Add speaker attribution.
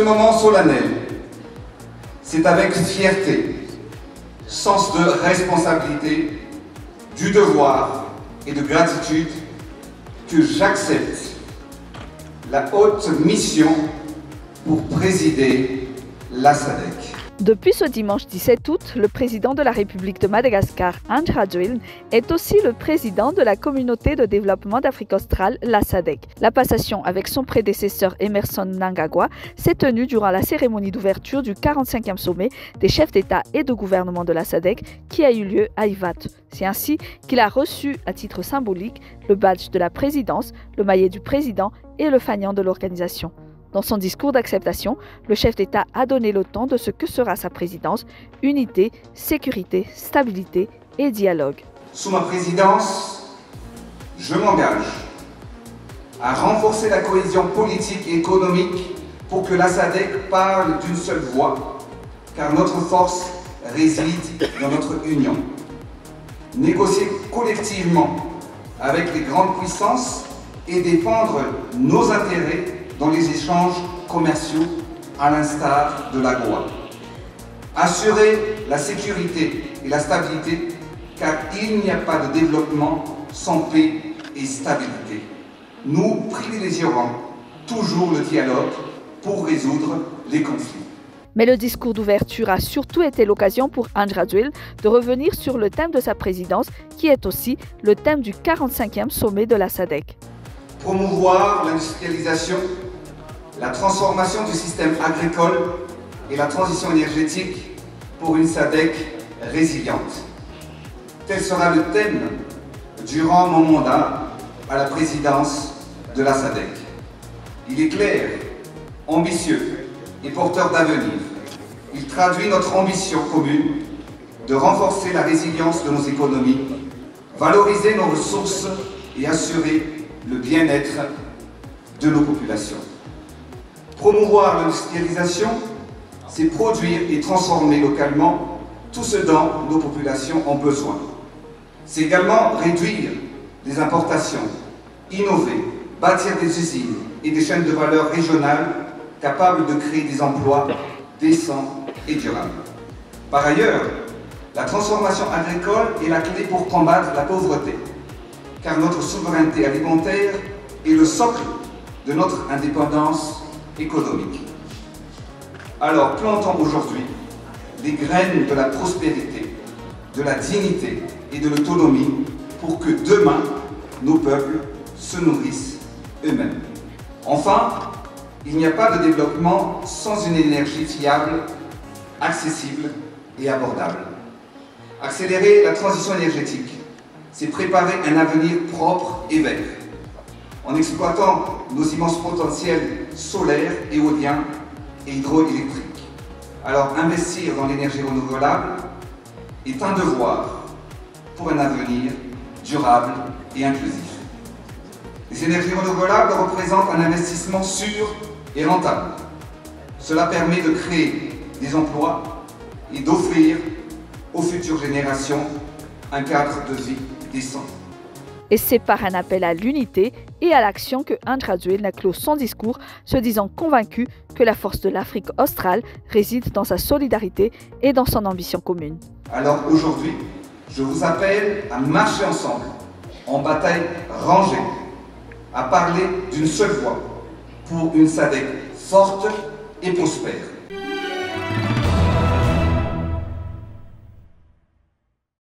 Speaker 1: moment solennel, c'est avec fierté, sens de responsabilité, du devoir et de gratitude que j'accepte la haute mission pour présider la SADC.
Speaker 2: Depuis ce dimanche 17 août, le président de la République de Madagascar, Andry Rajoelina, est aussi le président de la communauté de développement d'Afrique australe, la SADC. La passation avec son prédécesseur Emmerson Mnangagwa s'est tenue durant la cérémonie d'ouverture du 45e sommet des chefs d'État et de gouvernement de la SADC qui a eu lieu à Ivat. C'est ainsi qu'il a reçu à titre symbolique le badge de la présidence, le maillet du président et le fanion de l'organisation. Dans son discours d'acceptation, le chef d'État a donné le ton de ce que sera sa présidence: unité, sécurité, stabilité et dialogue.
Speaker 1: Sous ma présidence, je m'engage à renforcer la cohésion politique et économique pour que la SADC parle d'une seule voix, car notre force réside dans notre union. Négocier collectivement avec les grandes puissances et défendre nos intérêts dans les échanges commerciaux à l'instar de l'AGOA. Assurer la sécurité et la stabilité, car il n'y a pas de développement sans paix et stabilité. Nous privilégierons toujours le dialogue pour résoudre les conflits.
Speaker 2: Mais le discours d'ouverture a surtout été l'occasion pour Andry Rajoelina de revenir sur le thème de sa présidence, qui est aussi le thème du 45e sommet de la SADC.
Speaker 1: Promouvoir l'industrialisation, la transformation du système agricole et la transition énergétique pour une SADC résiliente. Tel sera le thème durant mon mandat à la présidence de la SADC. Il est clair, ambitieux et porteur d'avenir. Il traduit notre ambition commune de renforcer la résilience de nos économies, valoriser nos ressources et assurer le bien-être de nos populations. Promouvoir l'industrialisation, c'est produire et transformer localement tout ce dont nos populations ont besoin. C'est également réduire les importations, innover, bâtir des usines et des chaînes de valeur régionales capables de créer des emplois décents et durables. Par ailleurs, la transformation agricole est la clé pour combattre la pauvreté, car notre souveraineté alimentaire est le socle de notre indépendance économique. Alors plantons aujourd'hui les graines de la prospérité, de la dignité et de l'autonomie pour que demain, nos peuples se nourrissent eux-mêmes. Enfin, il n'y a pas de développement sans une énergie fiable, accessible et abordable. Accélérer la transition énergétique, c'est préparer un avenir propre et vert, en exploitant nos immenses potentiels solaires, éoliens et hydroélectriques. Alors investir dans l'énergie renouvelable est un devoir pour un avenir durable et inclusif. Les énergies renouvelables représentent un investissement sûr et rentable. Cela permet de créer des emplois et d'offrir aux futures générations un cadre de vie décent.
Speaker 2: Et c'est par un appel à l'unité et à l'action que Andry Rajoelina clôt son discours, se disant convaincu que la force de l'Afrique australe réside dans sa solidarité et dans son ambition commune.
Speaker 1: Alors aujourd'hui, je vous appelle à marcher ensemble, en bataille rangée, à parler d'une seule voix pour une SADC forte et prospère.